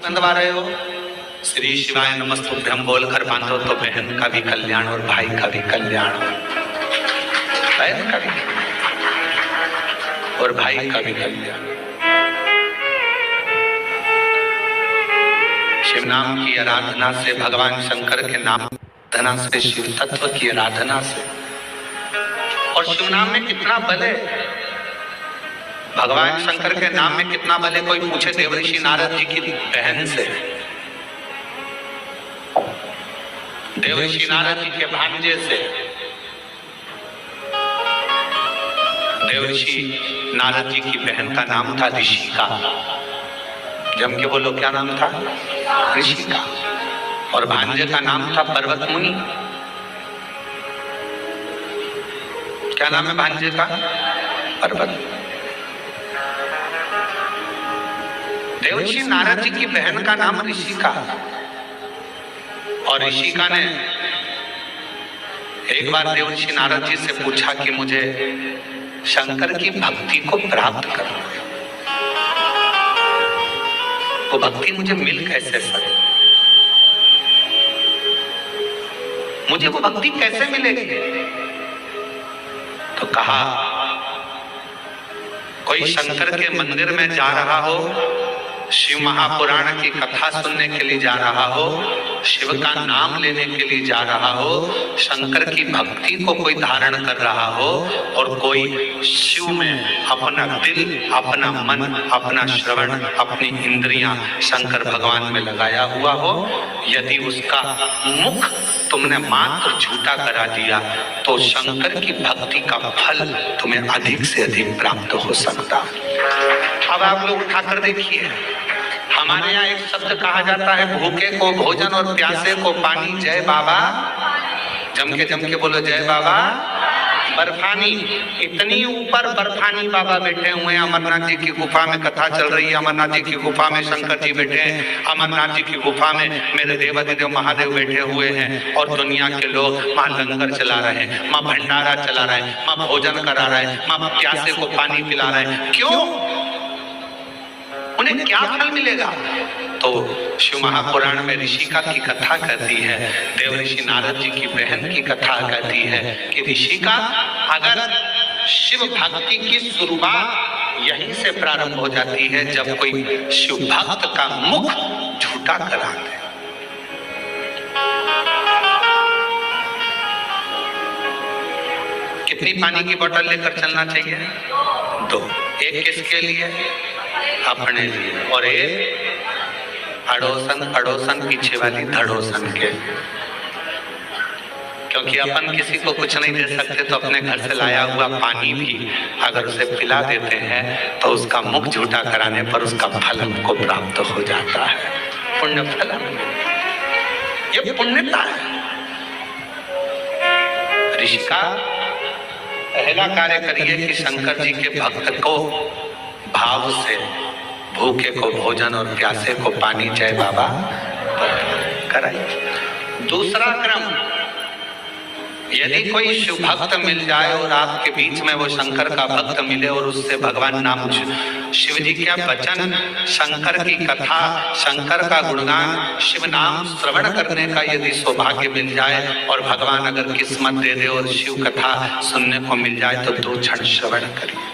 नंदवा रहे हो? श्री शिवाय नमस्तुभ्यम बोलकर बांधो तो बहन का भी कल्याण और भाई का भी कल्याण, बहन का भी और भाई का भी कल्याण। शिव नाम की आराधना से, भगवान शंकर के नाम आराधना से, शिव तत्व की आराधना से, और शिव नाम में कितना बल है, भगवान शंकर के नाम में कितना बल है। कोई पूछे देवऋषि नारद जी की बहन से, देवऋषि नारद जी के भांजे से। देवऋषि नारद जी की बहन का नाम था ऋषिका। जम के बोलो क्या नाम था? ऋषिका। और भांजे का नाम था पर्वत मुनि। क्या नाम है भांजे का? पर्वत। देवऋषि नारद जी की बहन का नाम ऋषिका। और ऋषिका ने एक बार देवऋषि नारद जी से पूछा कि मुझे शंकर की भक्ति को प्राप्त करना है, वो भक्ति मुझे मिल कैसे सके, मुझे वो भक्ति कैसे मिलेगी? तो कहा कोई शंकर के मंदिर में जा रहा हो, शिव महापुराण की कथा सुनने के लिए जा रहा हो, शिव का नाम लेने के लिए जा रहा हो, शंकर की भक्ति को कोई धारण कर रहा हो, और कोई शिव में अपना दिल, अपना मन, अपना श्रवण, अपनी इंद्रियां शंकर भगवान में लगाया हुआ हो, यदि उसका मुख तुमने मात्र झूठा करा दिया तो शंकर की भक्ति का फल तुम्हें अधिक से अधिक प्राप्त हो सकता। अब आप लोग उठाकर देखिए, हमारे यहाँ एक शब्द कहा जाता है, भूखे को भोजन और प्यासे को पानी। जय बाबा, जम के बोलो जय बाबा। बर्फानी, इतनी ऊपर बर्फानी बाबा बैठे हुए हैं। अमरनाथ जी की गुफा में कथा चल रही है, अमरनाथ जी की गुफा में शंकर जी बैठे हैं, अमरनाथ जी की गुफा में मेरे देवादिदेव महादेव बैठे हुए हैं, और दुनिया के लोग माँ लंगर चला रहे हैं, माँ भंडारा चला रहे हैं, माँ भोजन करा रहे हैं, माँ प्यासे को पानी पिला रहे हैं। क्यों? उन्हें क्या फल मिलेगा? तो शिव महापुराण में ऋषिका की कथा कहती है, देवऋषि नारद जी की बहन की कथा कहती है कि ऋषिका, अगर शिव भक्ति की शुरुआत यहीं से प्रारंभ हो जाती है जब कोई शिव भक्त का मुख झूठा करा दे। कितनी पानी की बोतल लेकर चलना चाहिए? 2। एक किसके लिए? अपने लिए, और एक अड़ोसन पीछे वाली धड़ोसन के। क्योंकि अपन किसी को कुछ नहीं दे सकते, तो अपने घर से लाया हुआ पानी भी अगर उसे पिला देते हैं तो उसका मुख झूठा कराने पर उसका फल हमको प्राप्त हो जाता है, पुण्य फल। ये पुण्यता है। ऋषिका, पहला कार्य करिए कि शंकर जी के भक्त को भाव से भूखे को भोजन और प्यासे को पानी, जय बाबा, कराइए। दूसरा क्रम, यदि कोई शिव भक्त मिल जाए और आपके बीच में वो शंकर का भक्त मिले और उससे भगवान नाम, शिव जी के वचन, शंकर की कथा, शंकर का गुणगान, शिव नाम श्रवण करने का यदि सौभाग्य मिल जाए और भगवान अगर किस्मत दे दे और शिव कथा सुनने को मिल जाए तो 2 क्षण श्रवण करिए।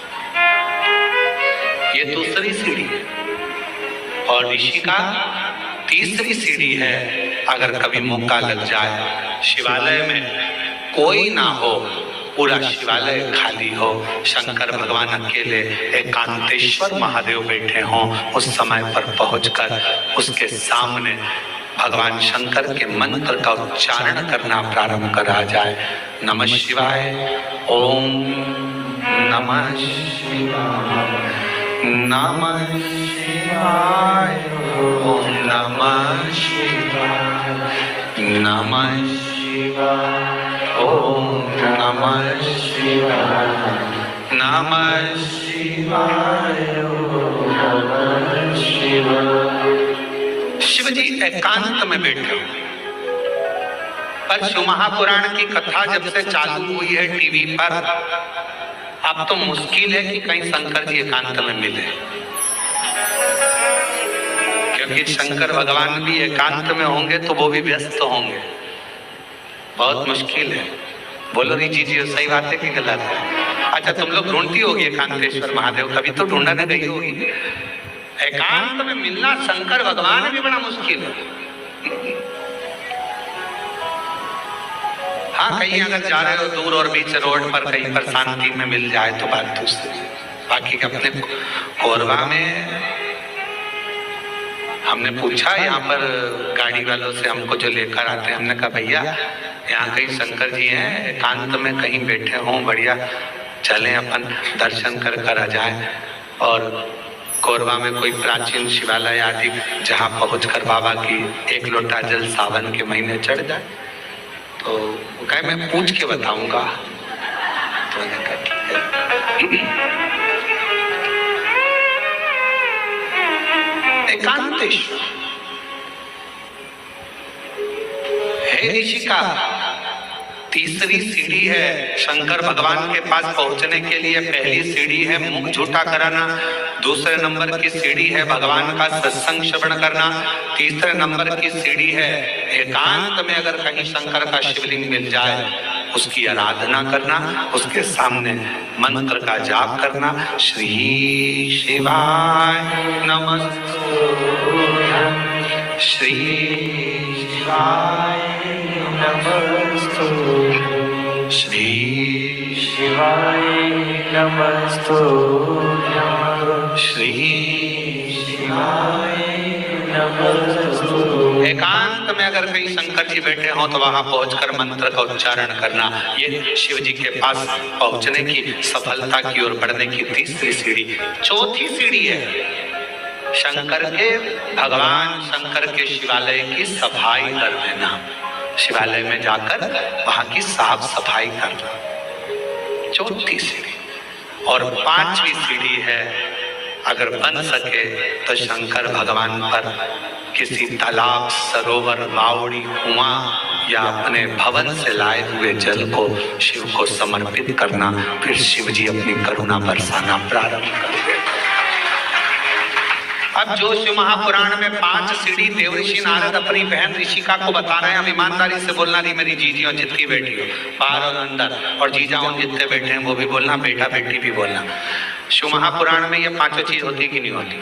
ये दूसरी सीढ़ी है। और ऋषि का तीसरी सीढ़ी है, अगर कभी मौका लग जाए, शिवालय में कोई ना हो, पूरा शिवालय खाली हो, शंकर भगवान अकेले एकांतेश्वर महादेव बैठे हों, उस समय पर पहुंचकर उसके सामने भगवान शंकर के मंत्र का उच्चारण करना प्रारंभ करा जाए। नमः शिवाय, ओम नमः शिवाय, नमः शिवाय, ओम नमः शिवाय, नमः शिवाय, ओम नमः शिवाय, नमः शिवाय, ओम नमः शिवाय। शिव जी एकांत में बैठे हो, पर शिव महापुराण की कथा जब से चालू हुई है टीवी पर, अब तो मुश्किल है कि कहीं शंकर जी एकांत में मिले, क्योंकि शंकर भगवान भी एकांत में होंगे तो वो भी व्यस्त होंगे, बहुत मुश्किल है। बोलो जी जी सही बात है कि गलत है? अच्छा तुम लोग ढूंढती होगी एकांतेश्वर महादेव, कभी तो ढूंढा न गई होगी। एकांत में मिलना शंकर भगवान भी बड़ा मुश्किल है। हाँ कहीं अगर जा रहे हो दूर और बीच रोड पर कहीं पर शांति में मिल जाए तो बात दूसरी, बाकी अपने कोरबा में हमने पूछा यहाँ पर गाड़ी वालों से हमको जो लेकर आते हैं, हमने कहा भैया यहाँ कहीं शंकर जी हैं एकांत में कहीं बैठे हों, बढ़िया चलें अपन दर्शन कर आ जाए और कोरबा में कोई प्राचीन शिवालय आदि जहाँ पहुंचकर बाबा की एक लोटा जल सावन के महीने चढ़ जाए। तो कहे मैं पूछ के बताऊंगा। तो ठीक है। एकांतेश्वर है ऋषिका, तीसरी सीढ़ी है शंकर भगवान के पास पहुंचने के लिए। पहली सीढ़ी है मुख झूठा कराना, दूसरे नंबर की सीढ़ी है भगवान का सत्संग श्रवण करना, तीसरे नंबर की सीढ़ी है एकांत में अगर कहीं शंकर का शिवलिंग मिल जाए उसकी आराधना करना, उसके सामने मंत्र का जाप करना। श्री शिवाय नमस्तुभ्यं, श्री शिवाय नमस्तुभ्यं, श्री शिवाय नमस्तुभ्यं, श्री शिवाय नमस्तुभ्यं। एकांत में अगर कहीं शंकर जी बैठे हों तो वहां पहुंचकर मंत्र का उच्चारण करना। ये शिव जी के पास पहुंचने की सफलता की ओर बढ़ने की तीसरी सीढ़ी। चौथी सीढ़ी है शंकर के भगवान शंकर के शिवालय की सफाई कर देना, शिवालय में जाकर वहां की साफ सफाई करना, चौथी सीढ़ी। और पांचवी सीढ़ी है अगर बन सके तो शंकर भगवान पर किसी तालाब सरोवर बावड़ी कुआं या अपने भवन से लाए हुए जल को शिव को समर्पित करना, फिर शिव जी अपनी करुणा बरसाना प्रारंभ कर देते। अब जो शिव महापुराण में 5 सीढ़ी देवऋषि नारद अपनी बहन ऋषिका को बता रहे हैं, हम ईमानदारी से बोलना नहीं मेरी जीजी और जितनी बेटी हो बाहर और अंदर, और जीजाओं जितने बैठे हैं वो भी बोलना, बेटा बेटी भी बोलना। शिव महापुराण में ये 5 चीज होती कि नहीं होती?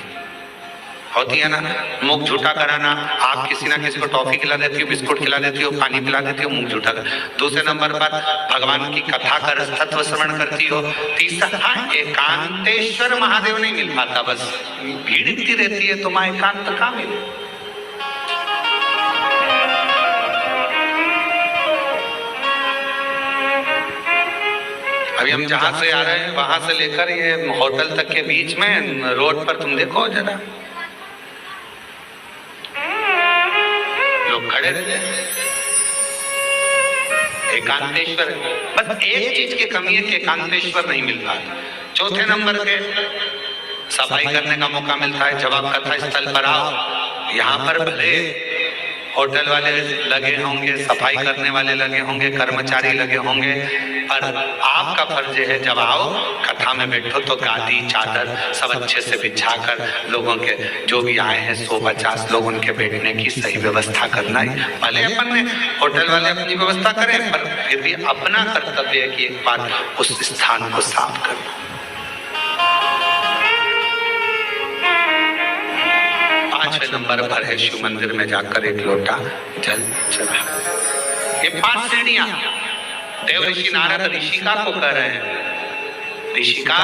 होती है ना। मुख झूठा कराना, आप किसी ना किसी को टॉफी खिला देती हो, बिस्कुट खिला देती हो, पानी पिला देती हो, मुख झूठा कर। दूसरे नंबर पर भगवान की कथा कर तत्व श्रवण करती हो। तीसरा एकांतेश्वर महादेव नहीं मिल पाता, बस भीड़ इतनी रहती है तो मां एकांत कहाँ मिले। अभी हम जहां से आ रहे हैं वहां से लेकर ये होटल तक के बीच में रोड पर तुम देखो जरा लोग खड़े रहते हैं। एकांतेश्वर बस एक चीज की कमी है कि एकांतेश्वर नहीं मिल पाता। चौथे नंबर के सफाई करने का मौका मिलता है, जब आप कथा स्थल पर आओ यहाँ पर भले होटल वाले लगे होंगे, सफाई करने वाले लगे होंगे, कर्मचारी लगे होंगे, पर आपका फर्ज है जब आओ कथा में बैठो तो गादी चादर सब अच्छे से बिछाकर लोगों के जो भी आए हैं 150 लोग उनके बैठने की सही व्यवस्था करना है। भले अपन ने होटल वाले अपनी व्यवस्था करें पर फिर भी अपना कर्तव्य है कि एक बार उस स्थान को साफ करना। 5वें नंबर पर है शिव मंदिर में जाकर एक लोटा जल चढ़ा। ये 5 सीढ़ियां देवऋषि नारद ऋषिका को कह रहे हैं। ऋषिका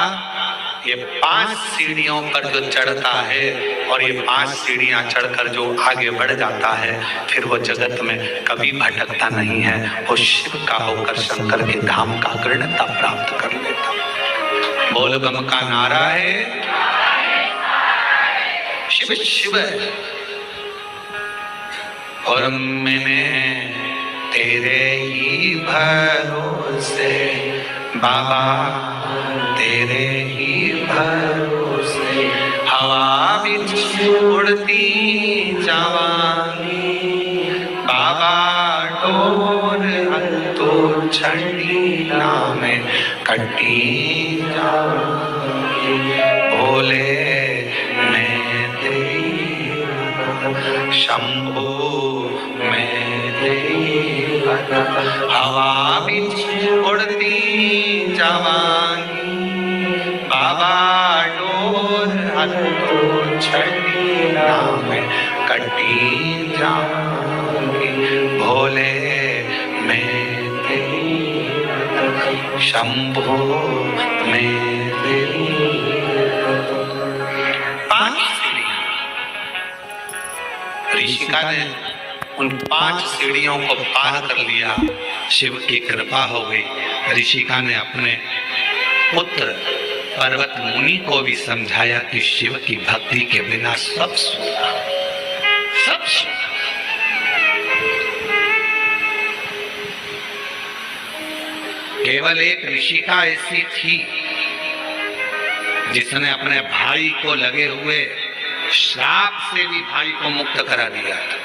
ये 5 सीढ़ियों पर जो चढ़ता है और ये 5 सीढ़ियां चढ़कर जो आगे बढ़ जाता है फिर वो जगत में कभी भटकता नहीं है, वो शिव का होकर शंकर के धाम का अग्रणता प्राप्त कर लेता। बोलगम का नारा है शिव शिव और मैंने तेरे ही भरोसे बाबा तेरे ही भरोसे हवा बिच उड़ती जवानी बाबा डोर हत्तो छड़ी नाम कटी जाऊंगी बोले मैं तेरी शंभो मेरे हवा बिच उड़ती जवानी बाबा डोर हथो छड़ी नाम कटी जाऊंगी भोले मैं तेरी शंभो मैं तेरी। 5 सीढ़ियां ऋषिका ने उन 5 सीढ़ियों को पार कर लिया। शिव की कृपा हो गई। ऋषिका ने अपने पुत्र पर्वत मुनि को भी समझाया कि शिव की भक्ति के बिना सब सूखा, सब सूखा। केवल एक ऋषिका ऐसी थी जिसने अपने भाई को लगे हुए श्राप से भी भाई को मुक्त करा दिया था।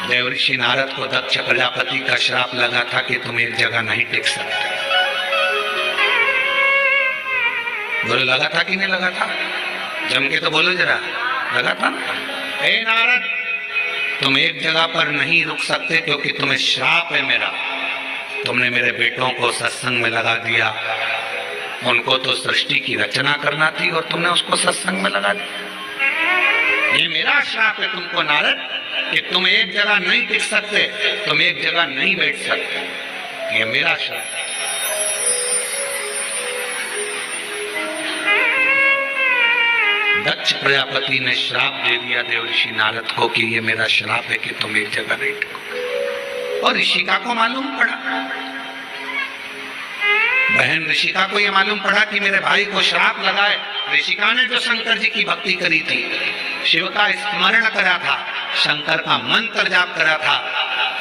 देवऋषि नारद को दक्ष प्रजापति का श्राप लगा था कि तुम एक जगह नहीं टिक सकते। बोलो लगा था कि नहीं लगा था? जम के तो बोलो जरा, लगा था ना? हे नारद, तुम एक जगह पर नहीं रुक सकते क्योंकि तुम्हें श्राप है मेरा। तुमने मेरे बेटों को सत्संग में लगा दिया। उनको तो सृष्टि की रचना करना थी और तुमने उसको सत्संग में लगा दिया। ये मेरा श्राप है तुमको नारद कि तुम एक जगह नहीं टिक सकते, तुम एक जगह नहीं बैठ सकते। ये मेरा श्राप है। दक्ष प्रजापति ने श्राप दे दिया देवऋषि नारद को कि ये मेरा श्राप है कि तुम एक जगह नहीं टिको। और ऋषिका को मालूम पड़ा, बहन ऋषिका को ये मालूम पड़ा कि मेरे भाई को श्राप लगा है। ऋषिका ने जो शंकर जी की भक्ति करी थी, शिव का स्मरण करा था, शंकर का मंत्र जाप करा था,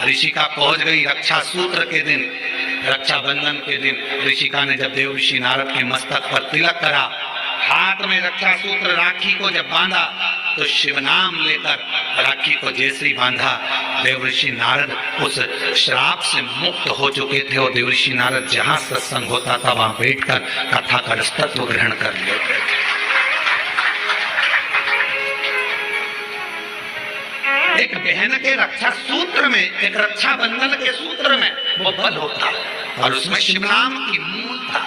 ऋषिका पहुंच गई रक्षा सूत्र के दिन, रक्षाबंधन के दिन। ऋषिका ने जब देवऋषि नारद के मस्तक पर तिलक करा, हाथ में रक्षा सूत्र राखी को जब बांधा तो शिव नाम लेकर राखी को जैसे ही बांधा, देवऋषि नारद उस श्राप से मुक्त हो चुके थे। और देवऋषि नारद जहां सत्संग होता था वहां बैठकर कथा का रसतत्व ग्रहण कर लेते थे। एक बहन के रक्षा सूत्र में, एक रक्षा बंधन के सूत्र में वो बल होता और उसमें शिव नाम की मूल था।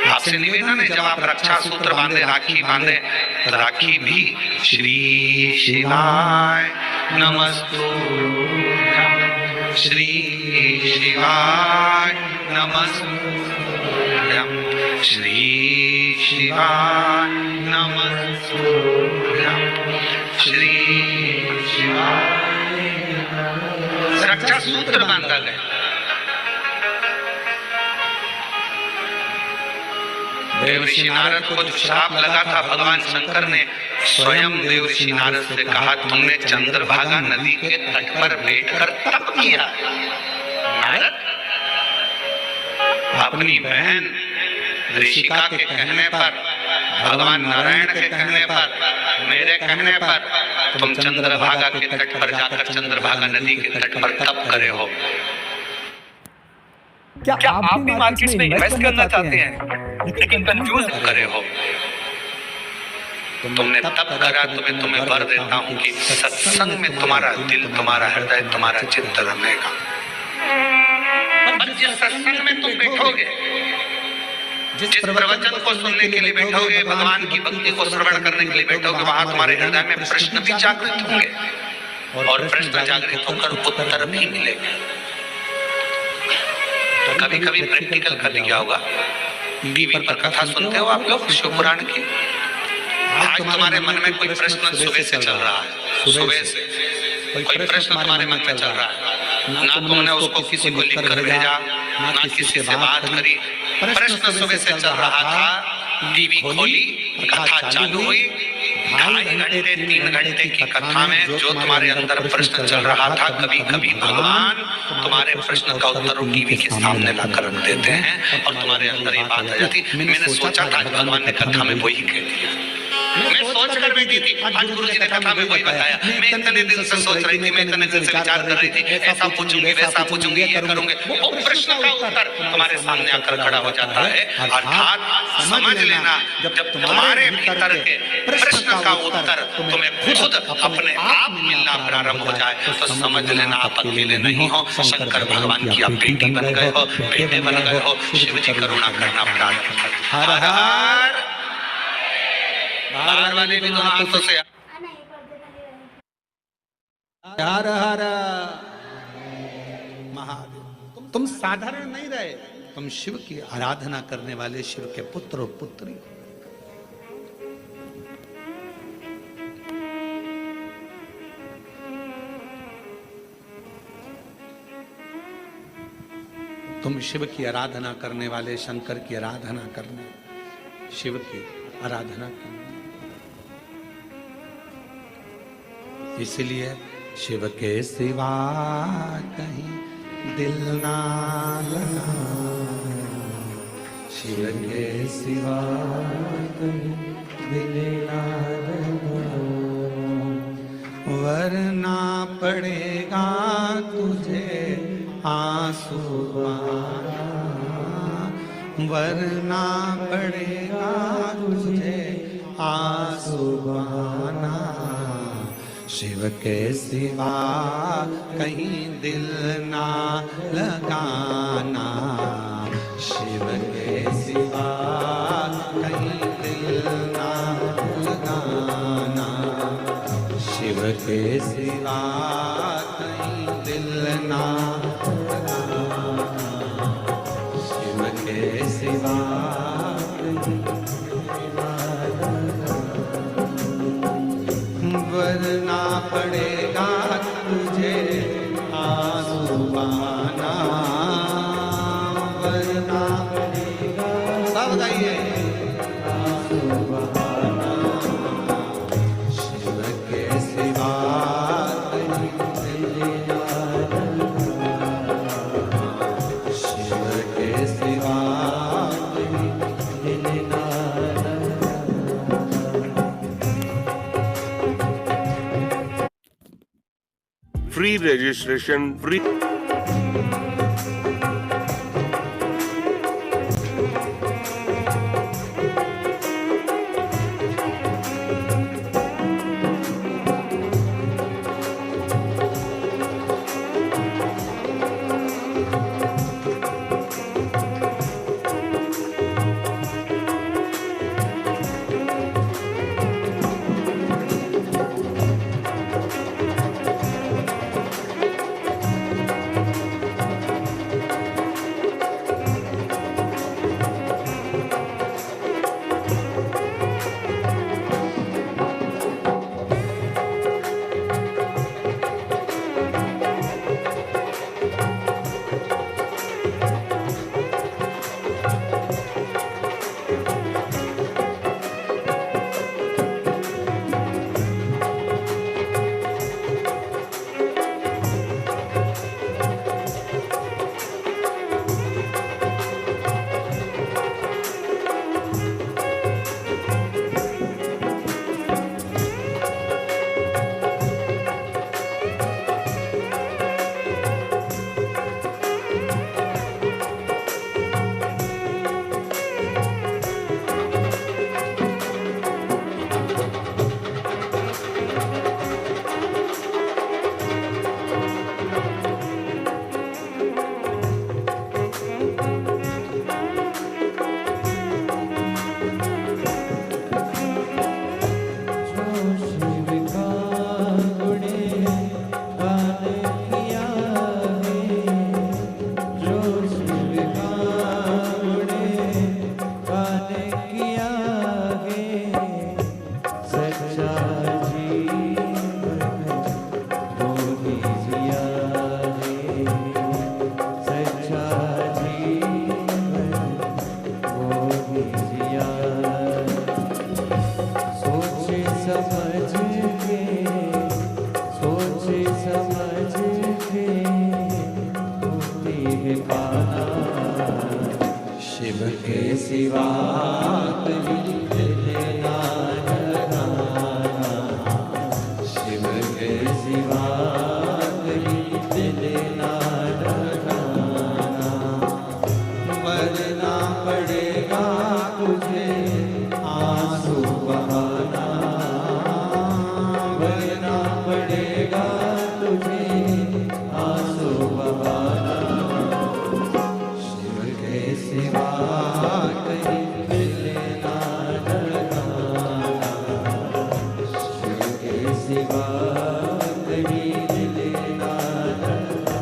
आपसे निवेदन है, जब आप रक्षा सूत्र बांधे, राखी बांधे, राखी भी श्री शिवाय नमस्तुभ्यं, श्री शिवाय नमस्तुभ्यं, श्री शिवाय नमस्तुभ्यं, श्री शिवाय। रक्षा सूत्र बांधा गया। देवऋषि नारद को जो श्राप लगा था, भगवान शंकर ने स्वयं देवऋषि नारद से कहा, तुमने चंद्रभागा नदी के तट पर बैठकर तप किया। नारद अपनी बहन ऋषिका के कहने पर, भगवान नारायण के कहने पर, मेरे कहने पर तुम चंद्रभागा के तट पर जाकर चंद्रभागा नदी के तट पर तप करे हो। क्या आप भी मार्केट्स में इन्वेस्ट करना चाहते हैं लेकिन कंफ्यूज करे हो? तुमने तप करा तो मैं तुम्हें वर देता हूँ कि सत्संग में तुम्हारा दिल, तुम्हारा हृदय, तुम्हारा चित्त रमेगा। और जिस सत्संग में तुम बैठोगे, जिस प्रवचन को सुनने के लिए बैठोगे, भगवान की भक्ति को श्रवण करने के लिए बैठोगे, वहां तुम्हारे हृदय में प्रश्न भी जागृत होंगे और प्रश्न जागृत होकर उत्तर भी मिलेंगे। कभी कभी प्रैक्टिकल कर लिया होगा, टीवी पर कथा सुनते हो आप लोग शिव पुराण की। आज तुम्हारे मन में कोई प्रश्न सुबह से चल रहा है, सुबह से कोई प्रश्न तुम्हारे मन में चल रहा है, ना तुमने उसको किसी को लिख कर भेजा, ना किसी से बात करी, प्रश्न सुबह से चल रहा था। टीवी खोली, कथा चालू हुई, 2.5 घंटे 3 घंटे की कथा में जो तुम्हारे अंदर प्रश्न चल रहा था, कभी कभी भगवान तुम्हारे प्रश्न का उत्तर टीवी के सामने लाकर रख देते हैं और तुम्हारे अंदर ये बात आ जाती। मैंने सोचा था भगवान ने कथा में वही कह दिया। मैं सोच कर बैठी थी, आज गुरु जी ने कथा में वही बताया। मैं इतने दिन से सोच रही थी, मैं इतने दिन से विचार कर रही थी, ऐसा पूछूंगी, वैसा पूछूंगी, ये करूंगे। वो प्रश्न का उत्तर तुम्हारे सामने आकर खड़ा हो जाता है। अर्थात समझ लेना, जब तुम्हारे भीतर के प्रश्न का उत्तर तुम्हें खुद अपने आप मिलना प्रारंभ हो जाए तो समझ लेना आप अकेले नहीं हो, शंकर भगवान की आप बेटी बन गए हो, बेटे बन गए हो। शिव जी करुणा करना प्रारंभ कर। हर हर बाहर वाले भी दोनों हाथों से हर हर महादेव। तुम साधारण नहीं रहे, तुम शिव की आराधना करने वाले शिव के पुत्र और पुत्री। तुम शिव की आराधना करने वाले, शंकर की आराधना करने, शिव की आराधना करने। इसलिए शिव के सिवा कहीं दिल ना लगा, शिव के सिवा कहीं दिल ना लगा, वरना पड़ेगा तुझे आंसू बहाना, वरना पड़ेगा तुझे आंसू बहाना। शिव के सिवा कहीं दिल ना लगाना, शिव के सिवा कहीं दिल ना लगाना, शिव के सिवा कहीं दिल ना लगाना, शिव के सिवा वरना पड़ेगा तुझे आंसू बहाना, वरना पड़ेगा, सब गाइए, आंसू बहाना। शिव के सिवा कहीं दिल ना लगाना, शिव के सिवा कहीं दिल ना free registration, free. शिव के सिवा कहीं दिल ना लगाना, सिवा कहीं दिल ना लगाना।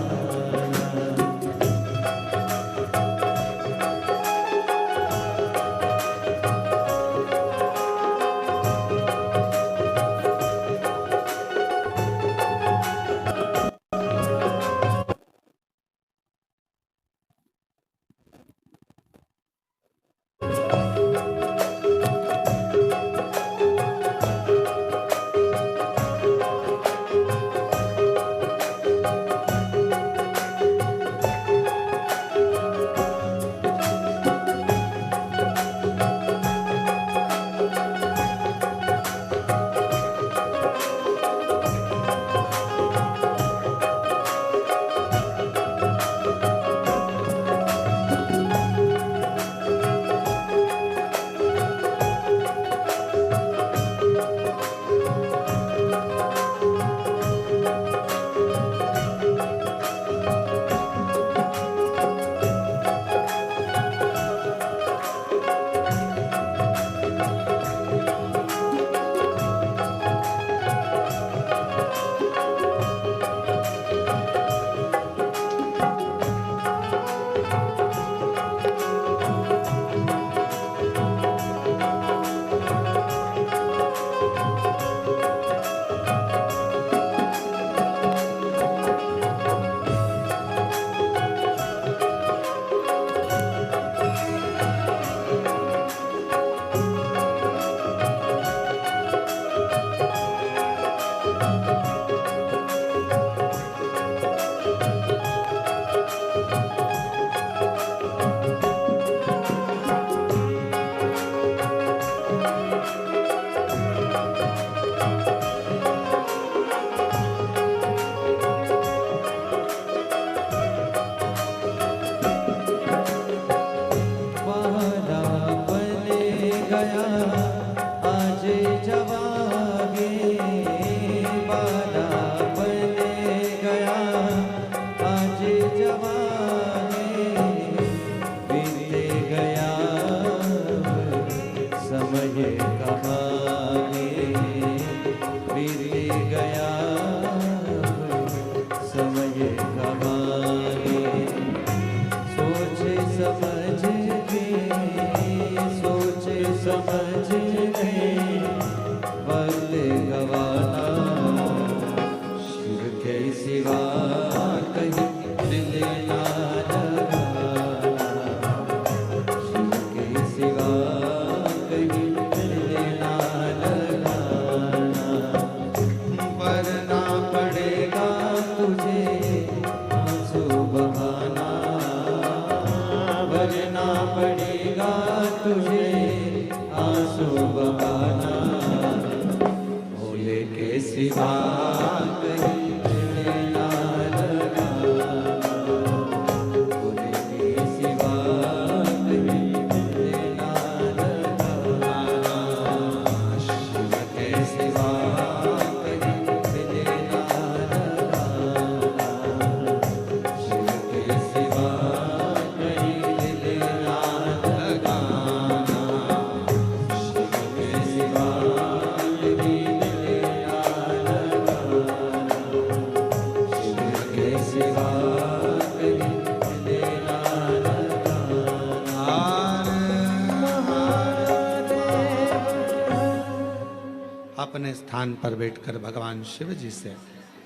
अपने स्थान पर बैठकर भगवान शिव जी से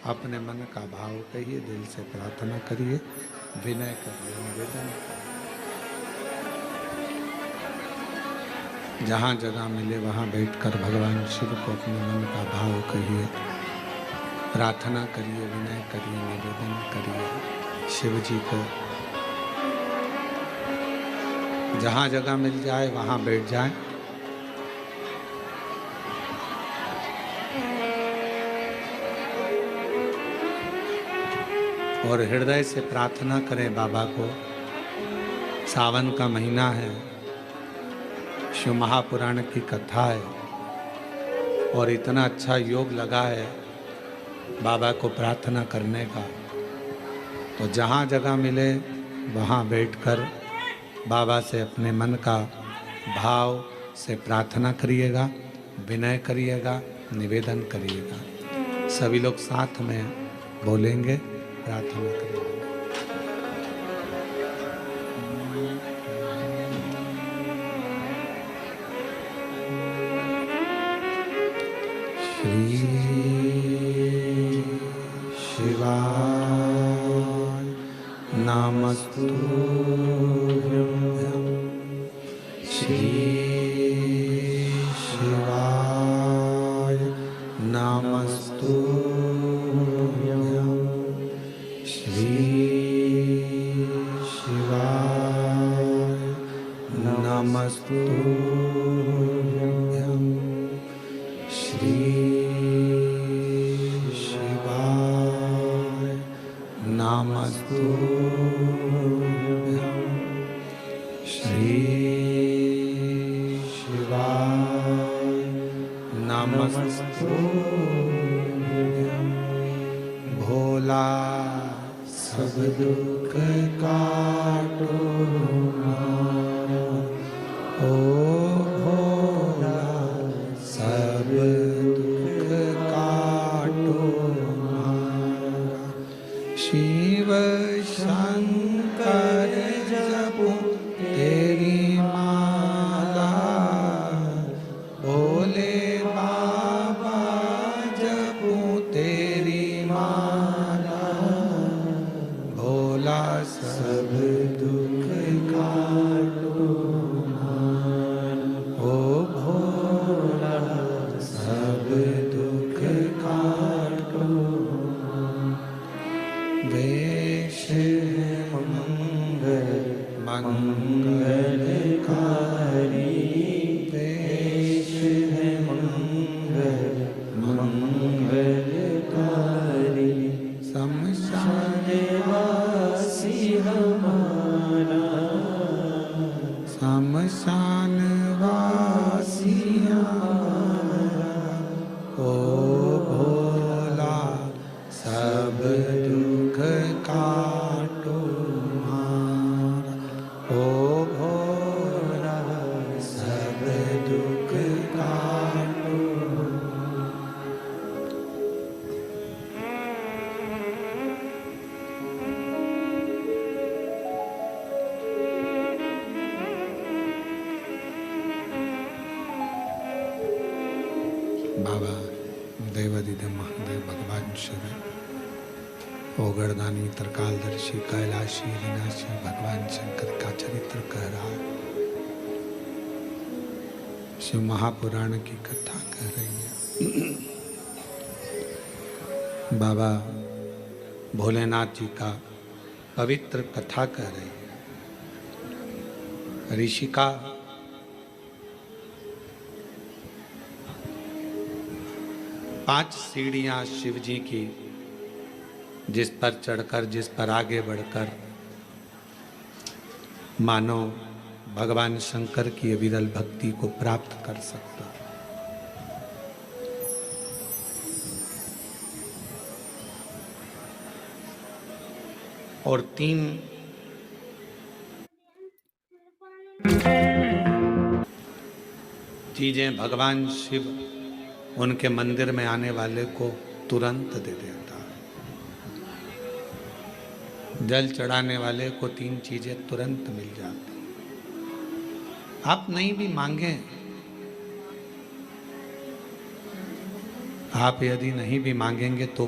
अपने मन का भाव कहिए, दिल से प्रार्थना करिए, विनय करिए, निवेदन। जहाँ जगह मिले वहाँ बैठकर भगवान शिव को अपने मन का भाव कहिए, प्रार्थना करिए, विनय करिए, निवेदन करिए शिव जी को। जहाँ जगह मिल जाए वहाँ बैठ जाए। और हृदय से प्रार्थना करें बाबा को। सावन का महीना है, शिव महापुराण की कथा है और इतना अच्छा योग लगा है बाबा को प्रार्थना करने का। तो जहाँ जगह मिले वहाँ बैठकर बाबा से अपने मन का भाव से प्रार्थना करिएगा, विनय करिएगा, निवेदन करिएगा। सभी लोग साथ में बोलेंगे, प्रार्थना करेंगे। श्री शिवाय नमस्तुभ्यं। श्री शिवाय नमस्तुभ्यं। श्री शिवाय नमस्तुभ्यं। श्री शिवाय नमस्तुभ्यं। श्री शिवाय नमस्तुभ्यं। भोला सब दुख काटो हमारा, ओ भोला सब दुख काटो हमारा। शिव शंकर जपो तेरी माला, भोले बाबा जपो तेरी माला। भोला सब दुख काटो हमारा, ओ भोला सब दुख काटो। वेश मंगल मंगलकारी, वेश है मंगल मंगलकारी। शमशान वासी हमारा, शमशान वासी हमारा। ओ भोला सब दुख काटो हमारा, ओ भोला सब दुख काटो। बाबा देवादिदेव महादेव भगवान शिव, ओगरदानी त्रिकालदर्शी कैलाशी विनाशी भगवान शंकर का चरित्र कह रहा है। शिव महापुराण की कथा कह रही है। बाबा भोलेनाथ जी का पवित्र कथा कह रही है। ऋषिका पांच सीढ़ियां शिव जी की, जिस पर चढ़कर, जिस पर आगे बढ़कर मानव भगवान शंकर की विरल भक्ति को प्राप्त कर सकता। और तीन चीजें भगवान शिव उनके मंदिर में आने वाले को तुरंत दे देता है। जल चढ़ाने वाले को तीन चीजें तुरंत मिल जाती। आप नहीं भी मांगे, आप यदि नहीं भी मांगेंगे तो